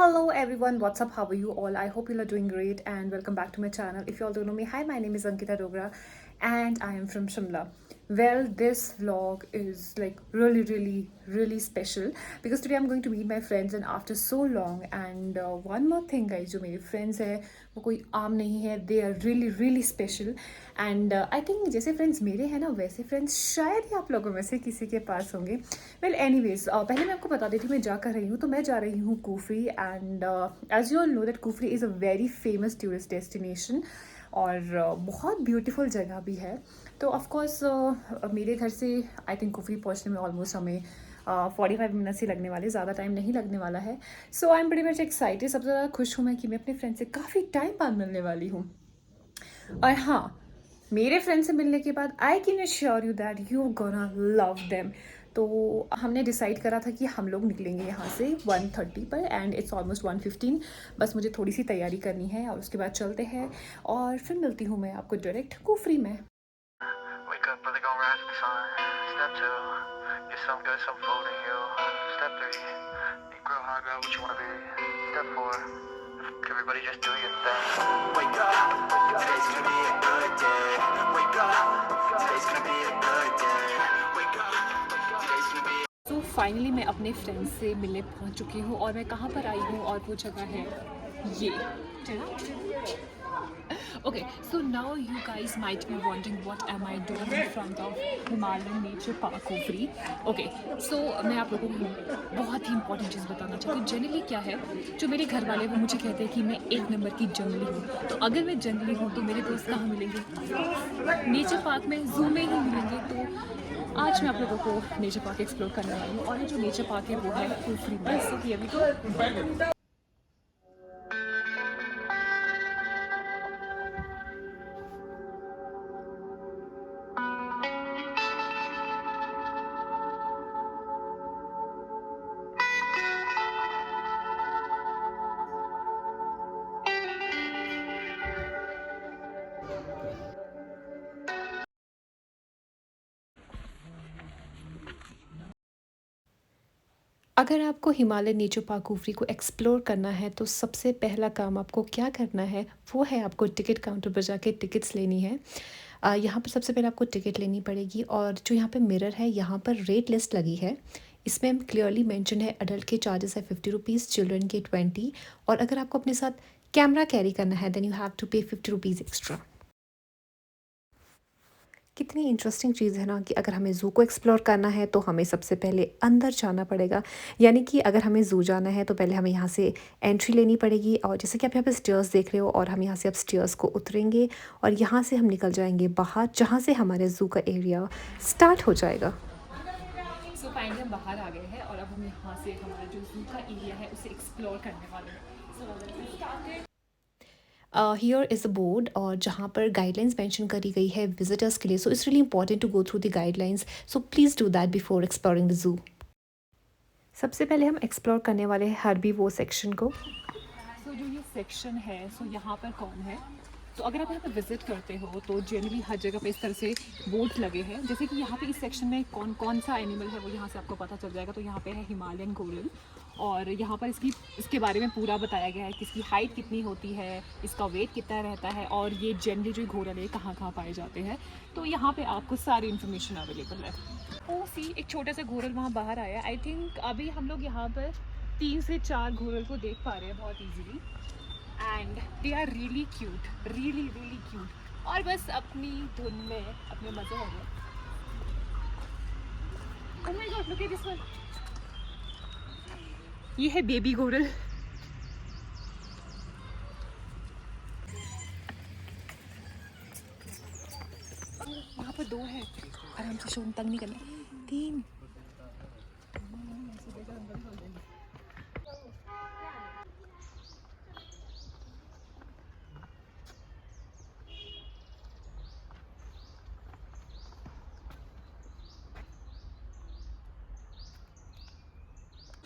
Hello everyone, what's up? How are you all? I hope you are doing great and welcome back to my channel. If you all don't know me, hi, my name is Ankita Dogra and I am from Shimla. Well, this vlog is like really special because today I'm going to meet my friends and after so long and one more thing guys, जो मेरे friends है वो कोई आम नहीं है. They are really special and I think जैसे friends मेरे हैं ना वैसे friends शायद ही आप लोगों में से किसी के पास होंगे. वेल एनीवेज पहले मैं आपको बता देती हूँ मैं जा कर रही हूँ. तो मैं जा रही हूँ Kufri and as you all know that Kufri is a very famous tourist destination और बहुत ब्यूटीफुल जगह भी है. तो ऑफकोर्स मेरे घर से आई थिंक कुफरी पहुँचने में ऑलमोस्ट हमें 45 मिनट्स ही लगने वाले, ज़्यादा टाइम नहीं लगने वाला है. So I am very much excited. सबसे ज़्यादा खुश हूँ मैं कि मैं अपने फ्रेंड से काफ़ी टाइम बाद मिलने वाली हूँ. और हाँ, मेरे फ्रेंड से मिलने के बाद I can assure you that you gonna love them. तो हमने डिसाइड करा था कि हम लोग निकलेंगे यहाँ से 1:30 पर एंड इट्स ऑलमोस्ट 1:15. बस मुझे थोड़ी सी तैयारी करनी है और उसके बाद चलते हैं और फिर मिलती हूँ मैं आपको डायरेक्ट कुफरी में. Wake up, brother, gonna rise with the sun. Step 2, get some good, some food in you. Step 3, be grow hard, girl, what you wanna be. Step 4, everybody just do your thing. Wake up, today's gonna be a good day. Wake up, today's gonna be a good day. Wake up, today's gonna be. तो finally मैं अपने friends से मिलने पहुंच चुकी हूँ और मैं कहाँ पर आई हूँ और वो जगह है ये. Okay, so now you guys might be wondering what am I doing in front of Himalayan Nature Park Kufri. Okay, so मैं आप लोगों को बहुत ही इंपॉर्टेंट चीज़ बताना चाहती हूँ. जनरली क्या है, जो मेरे घर वाले वो मुझे कहते हैं कि मैं एक नंबर की जंगली हूँ. तो अगर मैं जंगली हूँ तो मेरे दोस्त कहाँ मिलेंगे? नेचर पार्क में, जू में ही मिलेंगे. तो आज मैं आप लोगों को नेचर पार्क एक्सप्लोर करने वाली हूँ और ये जो नेचर पार्क है वो है कुफरी में. So here we go. अगर आपको हिमालय नेचर पार्क कुफरी को एक्सप्लोर करना है तो सबसे पहला काम आपको क्या करना है वो है आपको टिकट काउंटर पर जाके टिकट्स लेनी है. यहाँ पर सबसे पहले आपको टिकट लेनी पड़ेगी और जो यहाँ पे मिरर है यहाँ पर रेट लिस्ट लगी है. इसमें क्लियरली मेंशन है अडल्ट के चार्जेस है 50 रुपीज़, चिल्ड्रन के 20. और अगर आपको अपने साथ कैमरा कैरी करना है देन यू हैव टू पे 50 रुपीज़ एक्स्ट्रा. कितनी इंटरेस्टिंग चीज़ है ना कि अगर हमें ज़ू को एक्सप्लोर करना है तो हमें सबसे पहले अंदर जाना पड़ेगा. यानी कि अगर हमें ज़ू जाना है तो पहले हमें यहाँ से एंट्री लेनी पड़ेगी और जैसे कि आप यहाँ पे स्टेयर्स देख रहे हो और हम यहाँ से अब स्टेयर्स को उतरेंगे और यहाँ से हम निकल जाएंगे बाहर जहाँ से हमारे ज़ू का एरिया स्टार्ट हो जाएगा. सो फाइनली हम बाहर आ गए हैं और अब हम यहाँ से हमारा जो ज़ू का एरिया है उसे एक्सप्लोर करने वाले हैं. हियर इज़ अ बोर्ड और जहाँ पर गाइडलाइंस मेंशन करी गई है विजिटर्स के लिए. So it's really important to go through the guidelines. So please do that before exploring the zoo. सबसे पहले हम एक्सप्लोर करने वाले हैं हरबी वो सेक्शन को. सो जो ये सेक्शन है सो यहाँ पर कौन है. तो अगर आप यहाँ पे विज़िट करते हो तो जनरली हर जगह पे इस तरह से बोर्ड्स लगे हैं. जैसे कि यहाँ पे इस सेक्शन में कौन कौन सा एनिमल है वो यहाँ से आपको पता चल जाएगा. तो यहाँ पे है हिमालयन गोरिल और यहाँ पर इसके बारे में पूरा बताया गया है कि इसकी हाइट कितनी होती है, इसका वेट कितना रहता है और ये जनरली जो घोरल है कहाँ कहाँ पाए जाते हैं. तो यहाँ पे आपको सारी इन्फॉर्मेशन अवेलेबल है. ओ सी एक छोटा सा घोरल वहाँ बाहर आया. आई थिंक अभी हम लोग यहाँ पर 3 से 4 घोरल को देख पा रहे हैं बहुत easily and they are really cute और बस अपनी धुन में अपने मज़े हो गए. Oh my god look at this one. ये है बेबी गोरल. यहाँ पर 2 है. आराम से शोन तंग नहीं करना. 3.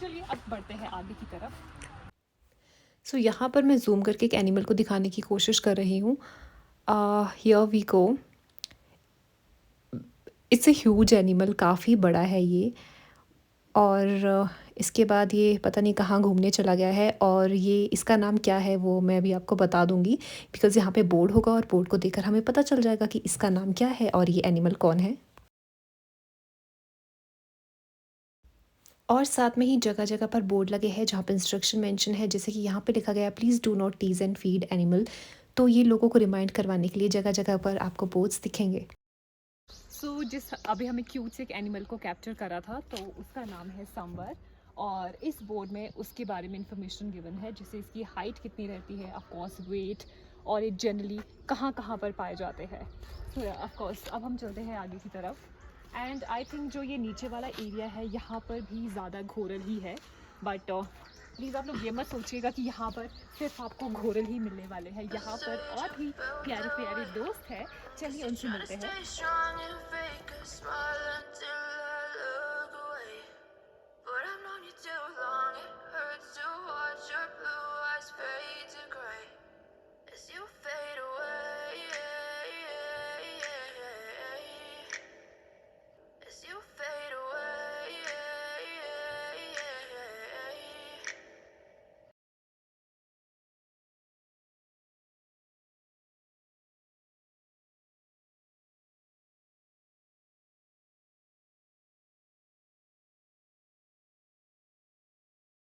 चलिए अब बढ़ते हैं आगे की तरफ. सो यहाँ पर मैं जूम करके एक एनिमल को दिखाने की कोशिश कर रही हूँ. Here we go. It's a huge animal, काफ़ी बड़ा है ये और इसके बाद ये पता नहीं कहाँ घूमने चला गया है, और ये इसका नाम क्या है वो मैं अभी आपको बता दूँगी, बिकॉज़ यहाँ पे बोर्ड होगा और बोर्ड को देखकर हमें पता चल जाएगा कि इसका नाम क्या है और ये एनिमल कौन है। और साथ में ही जगह जगह पर बोर्ड लगे हैं जहाँ पे इंस्ट्रक्शन मेंशन है, जैसे कि यहाँ पे लिखा गया है please do not tease and feed animal. तो ये लोगों को रिमाइंड करवाने के लिए जगह जगह पर आपको बोर्ड्स दिखेंगे। जिस अभी हमें क्यूट से एक एनिमल को कैप्चर करा था, तो उसका नाम है सांबर, और इस बोर्ड में उसके बारे में इंफॉर्मेशन गिवन है, जैसे इसकी हाइट कितनी रहती है, ऑफ कोर्स वेट, और ये जनरली कहाँ कहाँ पर पाए जाते हैं। सो ऑफ कोर्स अब हम चलते हैं आगे की तरफ। एंड आई थिंक जो ये नीचे वाला एरिया है यहाँ पर भी ज़्यादा घोरल ही है, बट प्लीज़ आप लोग ये मत सोचिएगा कि यहाँ पर सिर्फ आपको घोरल ही मिलने वाले हैं, यहाँ पर और भी प्यारे प्यारे दोस्त हैं। चलिए उनसे मिलते हैं।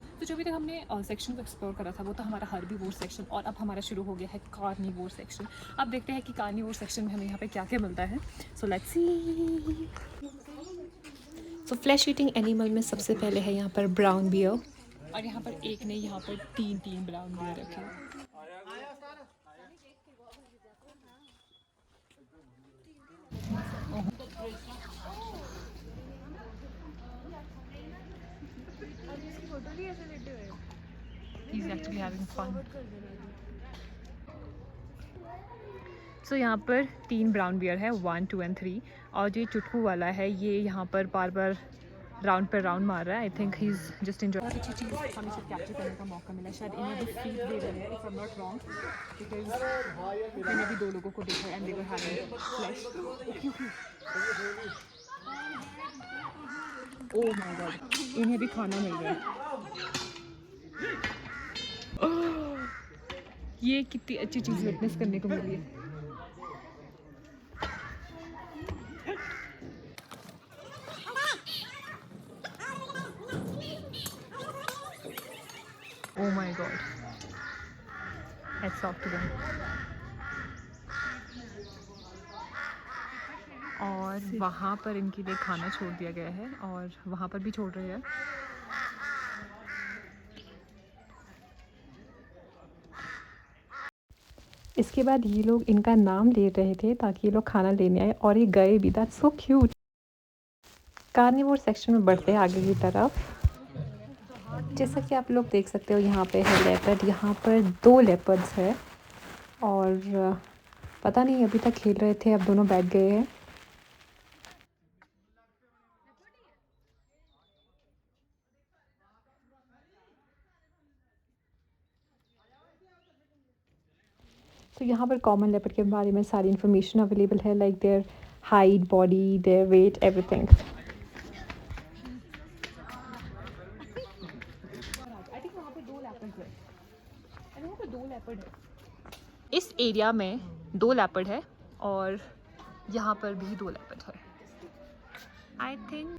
तो जो अभी तक हमने सेक्शन को एक्सप्लोर करा था वो तो हमारा हर्बीवोर सेक्शन, और अब हमारा शुरू हो गया है कार्निवोर सेक्शन। अब देखते हैं कि कार्निवोर सेक्शन में हमें यहाँ पे क्या क्या मिलता है। So let's see. So flesh eating animal में सबसे पहले है यहाँ पर ब्राउन बियर, और यहाँ पर एक ने यहाँ पर तीन ब्राउन बियर रखे हैं। He's actually having fun. So यहाँ पर 3 ब्राउन बियर है, 1, 2 एंड 3, और जो चुटकू वाला है ये यहाँ पर बार बार राउंड पर राउंड मार रहा है। I think he is just enjoy. बहुत अच्छी चीज़ हमें सिर्फ कैप्चर करने का मौका मिला, शायद इन्हें भी फीड दे रहे हैं, if I am not wrong, because मैंने भी 2 लोगों को देखा and they were having flash. Oh my God, इन्हें भी खाना मिल रहा है। ये कितनी अच्छी चीज़ विटनेस करने को मिली है। Oh my god, hats off to them. और वहाँ पर इनके लिए खाना छोड़ दिया गया है, और वहाँ पर भी छोड़ रहे हैं। इसके बाद ये लोग इनका नाम ले रहे थे ताकि ये लोग खाना लेने आए, और ये गए भी। That's so cute. Carnivore section में बढ़ते हैं आगे की तरफ। जैसा कि आप लोग देख सकते हो यहाँ पे है लेपर्ड, यहाँ पर 2 लेपर्ड्स है, और पता नहीं अभी तक खेल रहे थे, अब दोनों बैठ गए हैं। तो यहाँ पर कॉमन लेपर्ड के बारे में सारी इन्फॉर्मेशन अवेलेबल है, like their height, body, their weight, everything. इस एरिया में 2 लेपर्ड है, और यहाँ पर भी 2 लेपर्ड है। आई थिंक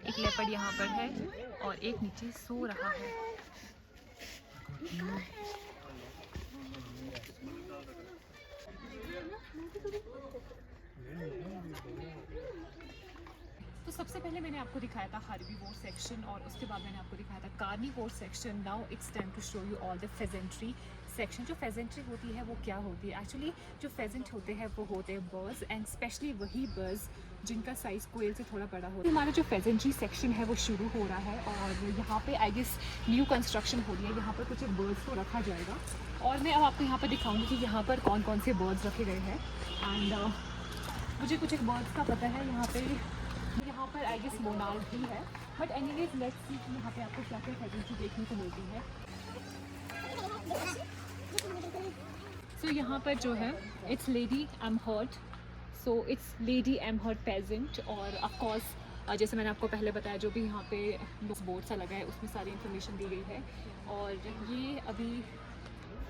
एक लेपर्ड यहाँ पर है और एक नीचे सो रहा है। तो सबसे पहले मैंने आपको दिखाया था हर्बीवोर सेक्शन, और उसके बाद मैंने आपको दिखाया था carnivore section. Now it's time to show you all the pheasantry section. जो फेजेंट्री होती है वो क्या होती है? एक्चुअली जो फेजेंट होते हैं वो होते हैं बर्ड्स, एंड स्पेशली वही बर्ड्स जिनका साइज़ कोयल से थोड़ा बड़ा होता है। हमारा जो फेजेंट्री सेक्शन है वो शुरू हो रहा है, और यहाँ पे आई गेस न्यू कंस्ट्रक्शन हो रही है। यहाँ पर कुछ बर्ड्स को रखा जाएगा, और मैं अब आपको यहाँ पर दिखाऊंगी कि यहाँ पर कौन कौन से बर्ड्स रखे गए हैं। एंड मुझे कुछ एक बर्ड्स का पता है। यहाँ पर आई गेस मोनाल भी है, बट एनीवेज लेट्स सी कि यहाँ पे आपको क्या क्या फेजेंट्री देखने को मिलती है। सो यहाँ पर जो है it's lady Amherst, so it's lady Amherst pheasant. और ऑफकोर्स जैसे मैंने आपको पहले बताया, जो भी यहाँ पे बोर्ड सा लगा है उसमें सारी इन्फॉर्मेशन दी गई है। और ये अभी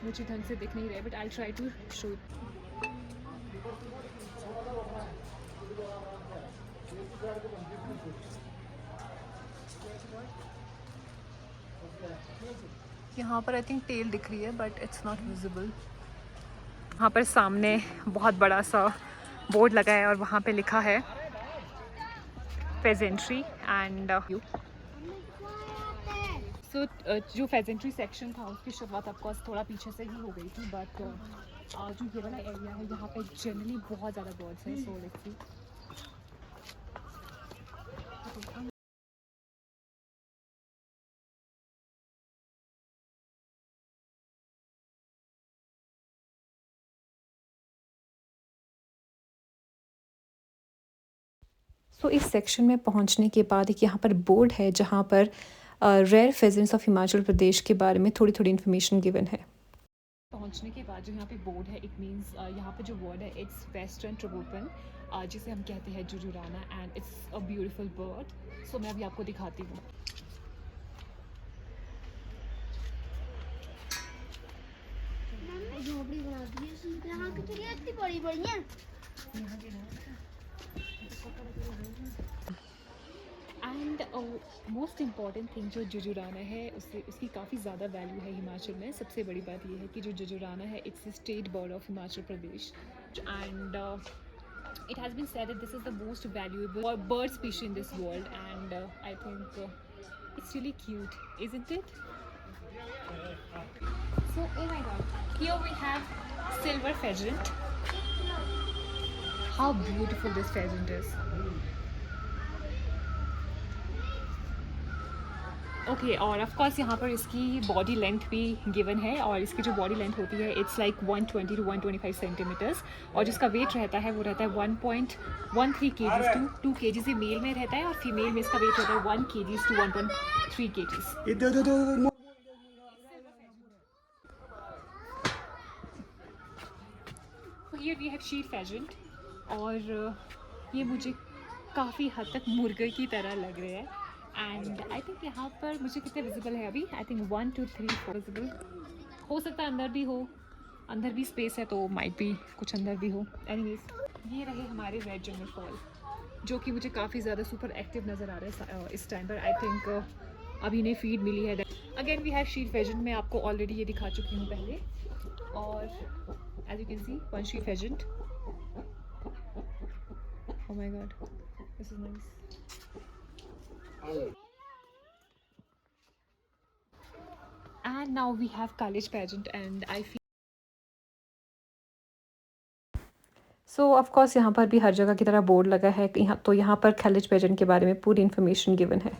मुझे ढंग से दिख नहीं रहा है, but I try to show. यहाँ पर आई थिंक टेल दिख रही है बट इट्स नॉट विजिबल। यहाँ पर सामने बहुत बड़ा सा बोर्ड लगा है और वहाँ पे लिखा है फेजेंट्री एंड यू। सो जो फेजेंट्री सेक्शन था उसकी शुरुआत आपको थोड़ा पीछे से ही हो गई थी, बट जो ये वाला एरिया है यहाँ पे जनरली बहुत ज़्यादा बर्ड्स हैं। So let's see. सो इस सेक्शन में पहुंचने के बाद एक यहाँ पर बोर्ड है जहाँ पर रेयर फेजेंट्स ऑफ हिमाचल प्रदेश के बारे में थोड़ी थोड़ी इन्फॉर्मेशन गिवन है। पहुंचने के बाद जो यहाँ पे बोर्ड है, इट मीन्स यहाँ पे जो वर्ड है इट्स वेस्टर्न ट्रोपोपन, जिसे हम कहते हैं जुजुराना, and it's a beautiful bird. So मैं अभी आपको दिखाती हूँ। झोपड़ी बना दी है यहाँ की, तो ये इतनी बड़ी बड़ी है। एंड मोस्ट इम्पॉर्टेंट थिंग जो जुजुराना है उसकी काफ़ी ज़्यादा वैल्यू है हिमाचल में। सबसे बड़ी बात यह है कि जो जुजुराना है it's state bird of Himachal Pradesh, and it has been said that this is the most valuable bird species in this world, and I think it's really cute, isn't it? So oh my god, here we have silver pheasant. How beautiful this pheasant is. Okay और of course यहाँ पर इसकी body length भी given है, और इसकी जो body length होती है इट्स लाइक 120 to 125 सेंटीमीटर्स, और जिसका वेट रहता है वो रहता है 1.13 kgs टू 2 kgs। ये मेल में रहता है, और फीमेल में इसका वेट रहता है 1 kgs to 1.3 kgs। Here we have sheet pheasant, और ये मुझे काफ़ी हद तक मुर्गे की तरह लग रहे हैं। एंड आई थिंक यहाँ पर मुझे कितने विजिबल है अभी, आई थिंक 1 2 3 4 विजिबल। हो सकता है अंदर भी हो, अंदर भी स्पेस है तो माइट भी कुछ अंदर भी हो। एनीवेज ये रहे हमारे रेड जंगल फॉल, जो कि मुझे काफ़ी ज़्यादा सुपर एक्टिव नज़र आ रहा है इस टाइम पर। आई थिंक अभी इन्हें फीड मिली है। Again we have sheet pheasant, मैं आपको ऑलरेडी ये दिखा चुकी हूँ पहले, और as you can see one sheet pheasant. Oh my God, this is nice. And now we have college pageant, and I feel so of course यहाँ पर भी हर जगह की तरह बोर्ड लगा है यहाँ, तो यहाँ पर कॉलेज पेजेंट के बारे में पूरी इन्फॉर्मेशन गिवन है।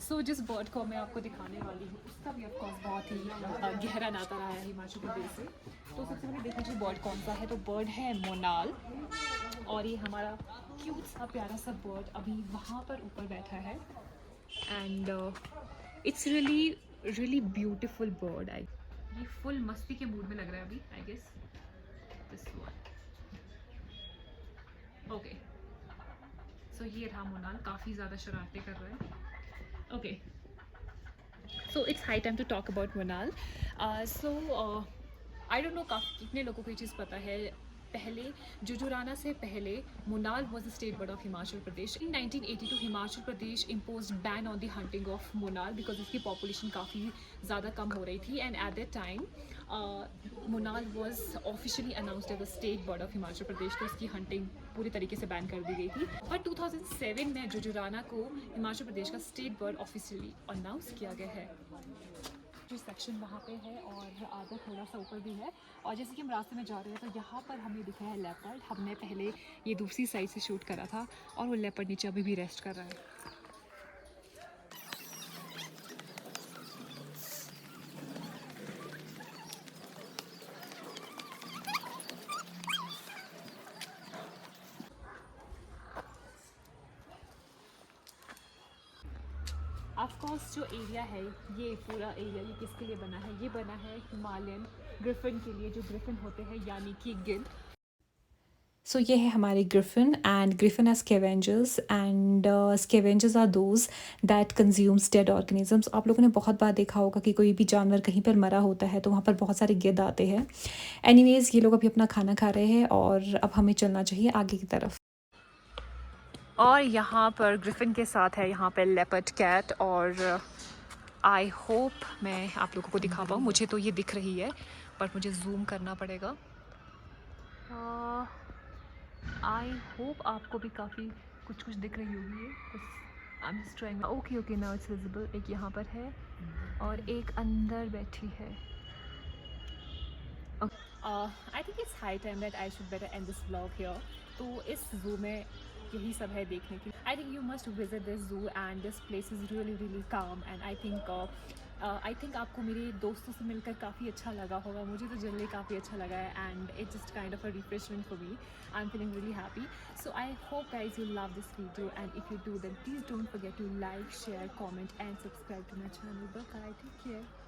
सो जिस बर्ड को मैं आपको दिखाने वाली हूँ उसका भी ऑफकोर्स बहुत ही गहरा नाता रहा है हिमाचल प्रदेश से। तो सबसे पहले देख लीजिए बर्ड कौन सा है, तो बर्ड है मोनाल, और ये हमारा क्यूट सा प्यारा सा बर्ड अभी वहाँ पर ऊपर बैठा है। And it's really beautiful bird. ये फुल मस्ती के मूड में लग रहा है अभी, I guess this one. Okay so ये रहा मोनाल, काफ़ी ज़्यादा शरारतें कर रहा है। Okay so it's high time to talk about monal. So I don't know कितने लोगों को ये चीज़ पता है, पहले जुजुराना से पहले monal was the state bird of Himachal Pradesh. In 1982 Himachal Pradesh impose ban on the hunting of monal because इसकी पॉपुलेशन काफ़ी ज़्यादा कम हो रही थी। And at that time monal was officially announced as the state bird of Himachal Pradesh, तो इसकी हंटिंग पूरी तरीके से बैन कर दी गई थी। और 2007 में जुजुराना को हिमाचल प्रदेश का स्टेट बर्ड ऑफिशियली अनाउंस किया गया है। जो सेक्शन वहाँ पे है और आधा थोड़ा सा ऊपर भी है, और जैसे कि हम रास्ते में जा रहे हैं तो यहाँ पर हमें दिखा है लेपर्ड। हमने पहले ये दूसरी साइड से शूट करा था, और वो लेपर्ड नीचे अभी भी रेस्ट कर रहा है। ऑफकोर्स जो एरिया है, ये पूरा एरिया ये किसके लिए बना है, ये बना है हिमालयन ग्रिफिन के लिए, जो ग्रिफिन होते हैं यानी कि गिद्ध। सो ये है हमारे griffin and griffin are scavengers and scavengers are those that consumes dead organisms. आप लोगों ने बहुत बार देखा होगा कि कोई भी जानवर कहीं पर मरा होता है तो वहाँ पर बहुत सारे गिद्ध आते हैं। एनीवेज ये लोग अभी अपना खाना खा रहे हैं और अब हमें चलना चाहिए आगे की तरफ। और यहाँ पर ग्रिफिन के साथ है यहाँ पर लेपर्ड कैट और आई होप मैं आप लोगों को दिखा पाऊँ। मुझे तो ये दिख रही है बट मुझे जूम करना पड़ेगा। आई होप आपको भी काफ़ी कुछ कुछ दिख रही होगी। I am just trying. Okay okay now it's visible. एक यहाँ पर है और एक अंदर बैठी है। I think it's high time that I should better and this vlog here. तो इस जू में यही सब है देखने की। I think you must visit this जू and this place is really really काम एंड आई थिंक आपको मेरे दोस्तों से मिलकर काफ़ी अच्छा लगा होगा। मुझे तो जनरली काफ़ी अच्छा लगा है and it's just kind of a refreshment for me. I am feeling really happy. So I hope guys you love this video and if you do then please don't forget to like share comment and subscribe to my channel. Bye, take care.